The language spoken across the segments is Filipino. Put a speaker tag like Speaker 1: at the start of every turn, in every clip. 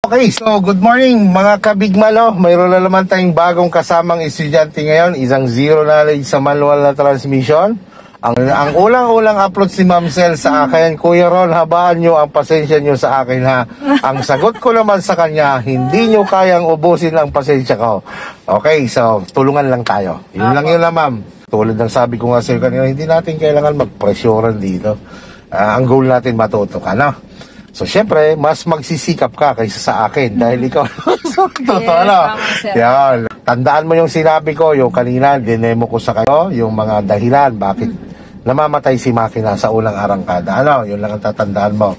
Speaker 1: Okay, so good morning mga kabigmano. Mayroon na naman tayong bagong kasamang estudyante ngayon. Isang zero knowledge sa manual na transmission. Ang ulang-ulang upload si Ma'am Sel sa akin, Kuya Ron, habaan nyo ang pasensya nyo sa akin ha. Ang sagot ko naman sa kanya, hindi nyo kayang ubusin ang pasensya ko. Okay, so tulungan lang tayo. Yun lang yun lang, ma'am. Tulad ng sabi ko nga sa'yo kanina, hindi natin kailangan magpresyoran dito. Ang goal natin matuto ka, no? So, syempre, mas magsisikap ka kaysa sa akin dahil ikaw, totoo, no? Yan. Tandaan mo yung sinabi ko, yung kanina, dinemo ko sa kayo, yung mga dahilan, bakit namamatay si makina sa unang arangkada. Ano? Yun lang ang tatandaan mo.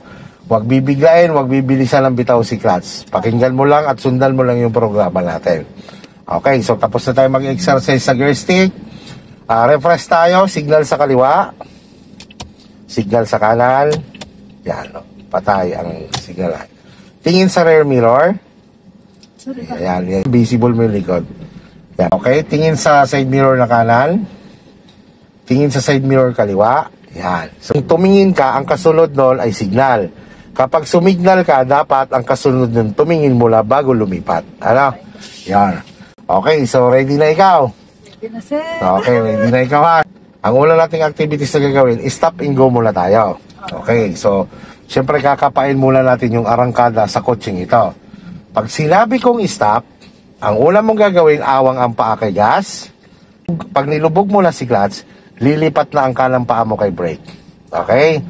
Speaker 1: Huwag bibiglain, huwag bibilisan ng bitaw si clutch. Pakinggan mo lang at sundan mo lang yung programa natin. Okay, so tapos na tayo mag-exercise sa gear stick. Refresh tayo, signal sa kaliwa. Signal sa kanan. Yan, no? Patay ang signal. Tingin sa rear mirror. Ayan, yan. Visible mo yung likod. Yan. Okay, tingin sa side mirror na kanan. Tingin sa side mirror kaliwa. Yan. So, kung tumingin ka, ang kasunod nun ay signal. Kapag sumignal ka, dapat ang kasunod nun tumingin mula bago lumipat. Ano? Yan. Okay, so ready na ikaw?
Speaker 2: Ready na, sir.
Speaker 1: Okay, ready na ikaw ha. Ang una nating activities na gagawin, stop and go muna tayo. Okay, so siyempre kakapain muna natin yung arangkada sa kotseng ito. Pag sinabi kong stop, ang una mong gagawin, awang ang paa kay gas. Pag nilubog mo na si clutch, lilipat na ang kanang paa mo kay brake. Okay?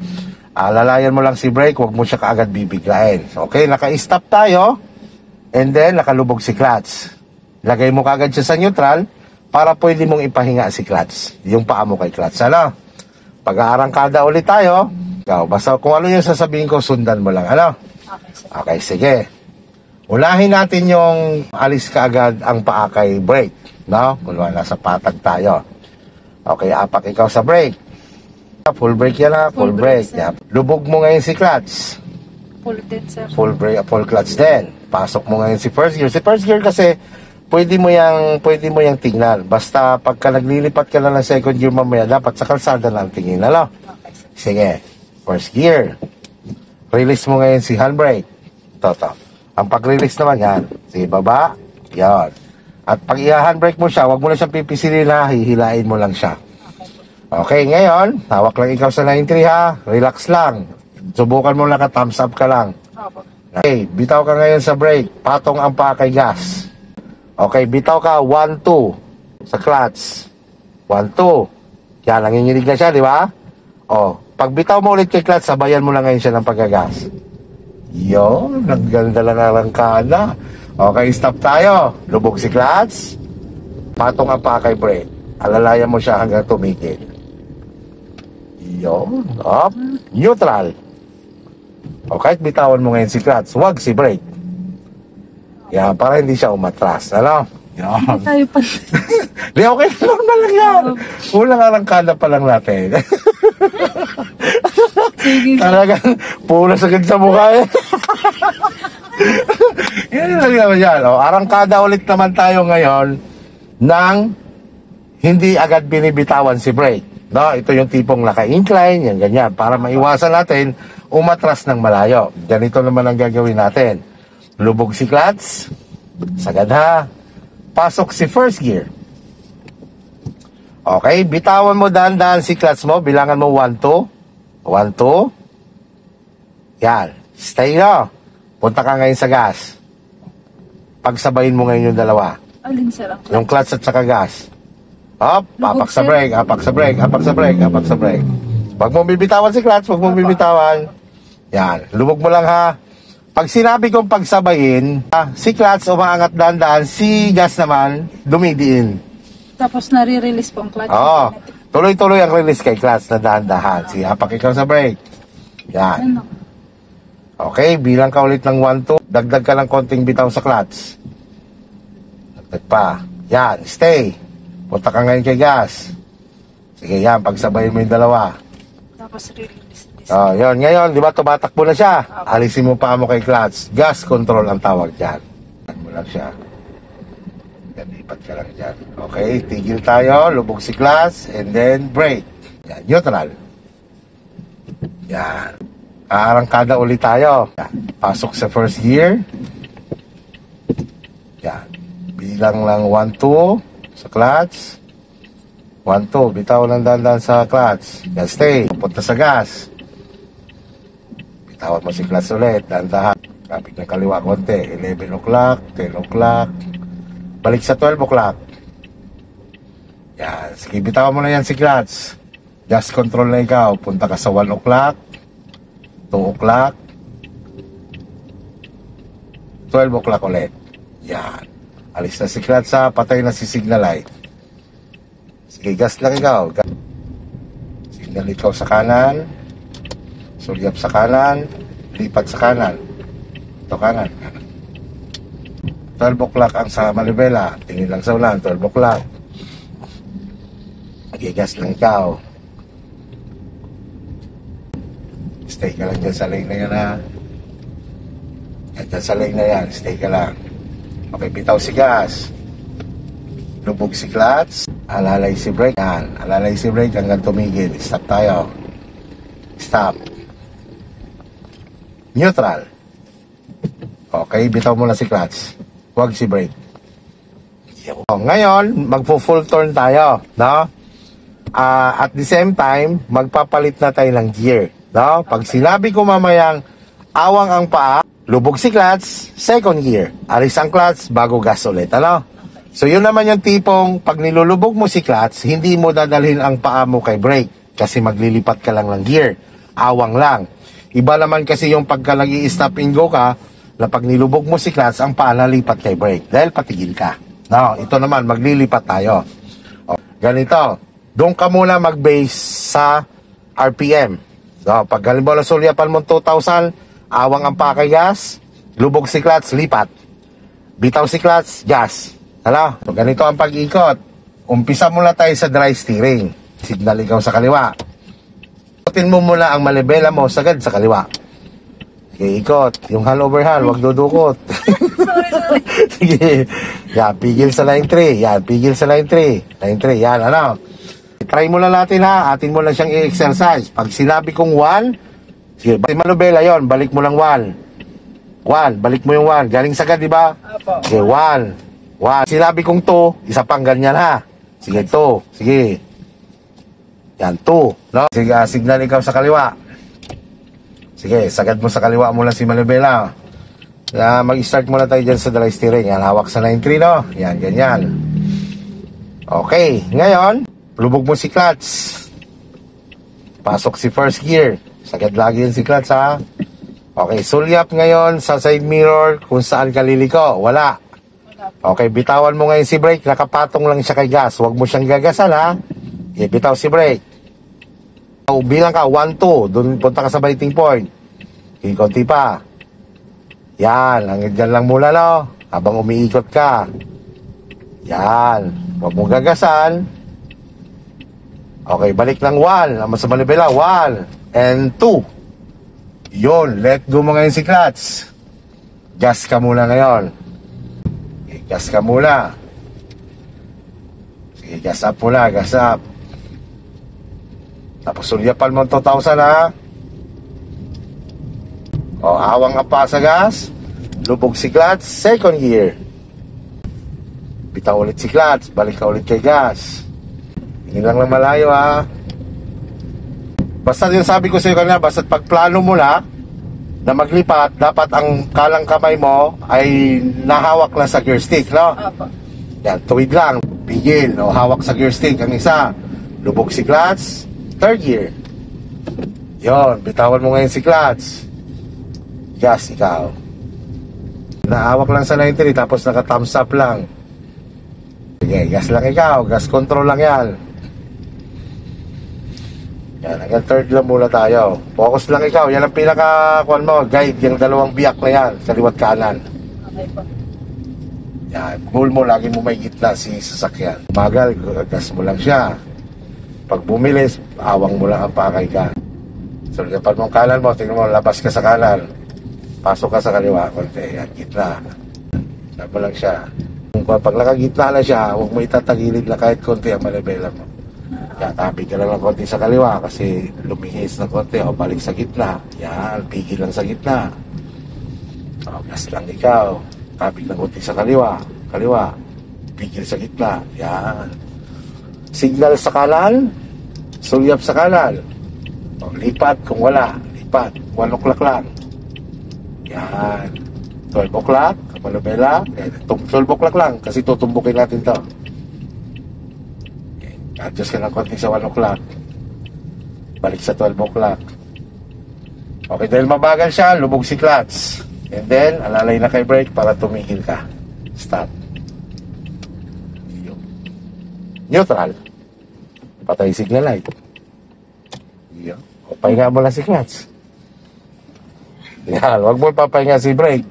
Speaker 1: Lalayan mo lang si brake, huwag mo siya kaagad bibiglain. Okay, naka-stop tayo, and then nakalubog si clutch. Lagay mo kaagad siya sa neutral, para pwede mong ipahinga si clutch. Yung paa mo kay clutch. Ano? Pag-aarangkada ulit tayo, basta kung ano yung sasabihin ko, sundan mo lang. Ano? Okay, sige. Unahin natin yung alis kaagad ang paa kay brake. No? Kung nasa patag tayo. Okay, apak ikaw sa brake. Full brake yan ha. Full brake. Yeah. Lubog mo ngayon si clutch.
Speaker 2: Full din, sir.
Speaker 1: Full brake, full clutch din. Pasok mo ngayon si first gear. Si first gear kasi, pwede mo yang tingnan. Basta pagka naglilipat ka na ng second gear mamaya, dapat sa kalsada lang tingin. Ano? Sige. First gear. Release mo ngayon si handbrake. Toto. Ang pag-release naman yan. Sige, baba. Yan. At pag i-handbrake mo siya, wag mo na siyang pipisilin na, hihilain mo lang siya. Okay, ngayon, hawak lang ikaw sa 9.3 ha. Relax lang. Subukan mo lang thumbs up ka lang. Okay, bitaw ka ngayon sa brake. Patong ang paa kay gas. Okay, bitaw ka 1-2 sa clutch. 1-2. Yan, nanginginig na siya, di ba? O, pag bitaw mo ulit kay clutch, sabayan mo lang ngayon siya ng paggagas. Yun, nagganda lang ang arangkada. Okay, stop tayo. Lubog si clutch. Patong ang paa kay brake. Alalayan mo siya hanggang tumigil. Yun, up. Neutral. Okay, bitawan mo ngayon si clutch. Huwag si brake. Yan, para hindi siya umatras. Ano? Yan.
Speaker 2: Hindi tayo pa.
Speaker 1: Di, okay, normal lang yan. Unang arangkada pa lang natin. Talagang pulas agad sa mukha eh. Yan lang naman yan. O, arangkada ulit naman tayo ngayon nang hindi agad binibitawan si brake. No, ito yung tipong naka-incline, yan ganyan. Para maiwasan natin umatras ng malayo. Ganito naman ang gagawin natin. Lubog si clutch, sagad ha. Pasok si first gear. Okay, bitawan mo dahan-dahan si clutch mo, bilangan mo 1-2. 1-2. Yan, stay na. Punta ka ngayon sa gas. Pagsabayin mo ngayon yung dalawa.
Speaker 2: Alin, sir?
Speaker 1: Yung clutch at saka gas. Hop, apak sa brake, apak sa brake, apak sa brake, apak sa brake. Huwag mong bibitawan si clutch, huwag mong bibitawan. Yan, lubog mo lang ha. Pag sinabi kong pagsabayin, si clutch umaangat dahan-dahan, si gas naman dumidiin.
Speaker 2: Tapos nare-release po ang clutch.
Speaker 1: Oo. Tuloy-tuloy ang release kay clutch na dahan-dahan. Sige, apak ikaw sa brake. Yan. Okay, bilang ka ulit ng 1-2. Dagdag ka ng konting bitaw sa clutch. Dagdag pa. Yan, stay. Punta ka ngayon kay gas. Sige, yan, pagsabayin mo yung dalawa.
Speaker 2: Tapos release.
Speaker 1: Oh, yun. Ngayon, di ba, tumatakbo na siya. Alisin mo pa mo kay clutch. Gas control ang tawag dyan. Mo lang siya. Yan, lipat ka lang dyan. Okay, tigil tayo. Lubog si clutch. And then, brake. Yan, neutral. Yan. Arangkada ulit tayo. Yan. Pasok sa first gear. Yan. Bilang lang 1, 2 sa clutch. 1, 2. Bitaw ng dandan sa clutch. Yan, stay. Pupunta sa gas. Bitawan mo si clutch ulit. Dandahan. Kapit ng kaliwa konti. 11 o'clock. 10 o'clock. Balik sa 12 o'clock. Yan. Sige, bitawan mo na yan si clutch. Gas control na ikaw. Punta ka sa 1 o'clock. 2 o'clock. 12 o'clock ulit. Yan. Alis na si clutch sa. Patay na si signal light. Sige, gas lang ikaw. Signal ikaw sa kanan. Sulyap sa kanan. Lipat sa kanan. Ito kanan. 12 o'clock ang sa manibela. Tingin lang sa ulan. 12 o'clock. Sige, gas lang ikaw. Stay ka lang dyan sa lane na yan, ha. Yan, dyan sa lane na yan. Stay ka lang. Okay, bitaw si gas. Lubog si clutch. Alalay si brake. Yan. Alalay si brake hanggang tumigil. Stop tayo. Stop. Neutral. Okay, bitaw mo na si clutch. Huwag si brake. Ngayon, magpo-full turn tayo. No? At the same time, magpapalit na tayo ng gear. No? Pag sinabi ko mamayang awang ang paa, lubog si clutch, second gear. Alis ang clutch, bago gas ulit. Ano? So yun naman yung tipong pag nilulubog mo si clutch, hindi mo dadalhin ang paa mo kay brake kasi maglilipat ka lang ng gear. Awang lang. Iba naman kasi yung pagka nag-i-stop and go ka, na pag nilubog mo si clutch, ang paa nalipat kay brake dahil patigil ka. No, ito naman, maglilipat tayo. O, ganito, doon ka muna mag-base sa RPM. So, pag halimbawa sulyapan mo 2,000, awang ang paa kay gas, lubog si clutch, lipat. Bitaw si clutch, gas. Hala, so ganito ang pag-ikot. Umpisa muna tayo sa dry steering. Signal ikaw sa kaliwa. Ikutin mo muna ang malibela mo sagad sa kaliwa. Sige, ikot. Yung hal over hal, wag dudukot.
Speaker 2: Sorry.
Speaker 1: Sige. Yan, pigil sa line 3. Yan, pigil sa line 3. Line 3, yan, ano. Try mo lang natin, ha. Atin mo lang siyang i-exercise. Pag sinabi kong 1, sige, balik malibela yon, balik mo lang 1. 1, balik mo yung 1. Galing sagad, di ba?
Speaker 2: Apo.
Speaker 1: Sige, 1. Sinabi kong 2, isa pang ganyan, ha. Sige, 2. Sige. Yan, 2. No? Sige, signal ikaw sa kaliwa. Sige, sagad mo sa kaliwa mo lang si Malibela. Mag-start muna tayo dyan sa dry steering. Yan, hawak sa 9-3, no? Yan, ganyan. Okay, ngayon, lubog mo si clutch. Pasok si first gear. Sagad lagi yun si clutch, ha? Okay, sulyap ngayon sa side mirror kung saan ka liliko. Wala. Okay, bitawan mo ngayon si brake. Nakapatong lang siya kay gas. Huwag mo siyang gagasan, ha? Okay, bitaw si brake. Bilang ka, 1, 2. Doon punta ka sa biting point. Okay, konti pa. Yan, hanggang dyan lang muna, no? Habang umiikot ka. Yan. Huwag mong gagasan. Okay, balik ng 1. Sa malibela, 1 and 2. Yun, let go mo ngayon si clutch. Gas ka muna ngayon. Okay, gas ka muna. Sige, gas up muna, gas up. Tapos sulyapan mo 2,000, ha? O, awang ka pa sa gas. Lubog si clutch, second gear. Bitaw ulit si clutch, balik ka ulit kay gas. Tingin lang malayo, ha? Basta yung sabi ko sa iyo kanina, basta pag plano mo na maglipat, dapat ang kalang kamay mo ay nahawak na sa gear stick, no?
Speaker 2: Apo.
Speaker 1: Yan, tuwid lang, pigil, o hawak sa gear stick. Ang isa, lubog si clutch, third gear. Yon, bitawan mo ngayon si clutch. Gas, ikaw. Nahawak lang sa 93, tapos naka-thumbs up lang. Sige, gas lang ikaw. Gas control lang yan. Yan, hanggang third lang muna tayo. Focus lang ikaw. Yan ang pinaka-kuan mo, guide. Yung dalawang biyak na yan, sa liwat kanan.
Speaker 2: Okay po.
Speaker 1: Yan, goal mo, lagi mo may gitna si sasakyan. Magal, gas mo lang siya. Pag bumilis, awang mo lang ang pakay ka. So, dapat mong kanan mo, tingnan mo, labas ka sa kanan. Pasok ka sa kaliwa, konti. Yan, gitna. Labo lang siya. Pag nakagitna na siya, huwag mo itatagilid na kahit konti ang malibela mo. Yan, tapig ka lang ng konti sa kaliwa kasi lumihis ng konti. O, balik sa gitna. Yan, pigil lang sa gitna. O, gas lang ikaw. Kapit ng konti sa kaliwa. Kaliwa. Pigil sa gitna. Yan. Signal sa kanan. Sulyap sa kanan. O, lipat kung wala. Lipat. 1 o'clock lang. Yan. 12 o'clock. Kapalabela. 12 o'clock lang. Kasi tutumbukin natin to. Adjust ka ng konti sa 1 o'clock. Balik sa 12 o'clock. Okay, dahil mabagal siya, lubog si clutch. And then, alalay na kay brake para tumigil ka. Stop. Yun. Neutral. Patay signal light. Yun. O, pahinga mo lang si clutch. Yan, huwag mo papahinga si brake.